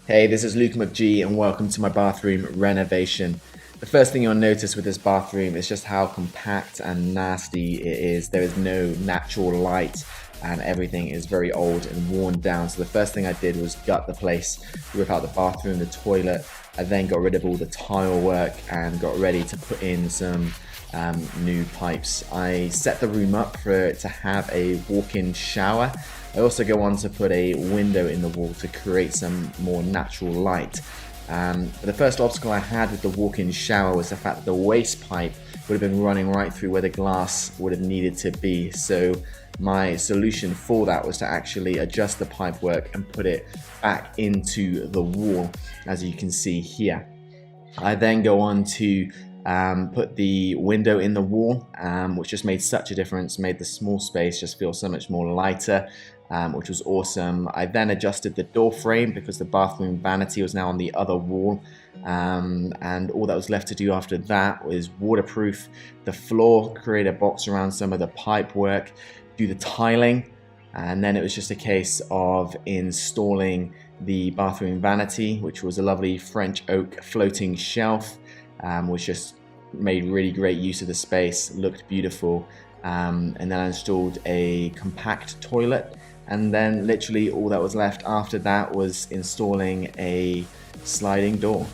Hey, this is Luke McGee and welcome to my bathroom renovation. The first thing you'll notice with this bathroom is just how compact and nasty it is. There is no natural light and everything is very old and worn down. So the first thing I did was gut the place, rip out the bathroom, the toilet. I then got rid of all the tile work and got ready to put in some new pipes. I set the room up for it to have a walk-in shower. I also go on to put a window in the wall to create some more natural light. The first obstacle I had with the walk-in shower was the fact that the waste pipe would have been running right through where the glass would have needed to be. So my solution for that was to actually adjust the pipe work and put it back into the wall, as you can see here. I then go on to put the window in the wall, which just made such a difference, made the small space just feel so much more lighter, which was awesome. I then adjusted the door frame because the bathroom vanity was now on the other wall, and all that was left to do after that was waterproof the floor, create a box around some of the pipe work, do the tiling, and then it was just a case of installing the bathroom vanity, which was a lovely French oak floating shelf, which just made really great use of the space, looked beautiful, and then I installed a compact toilet, and then literally all that was left after that was installing a sliding door.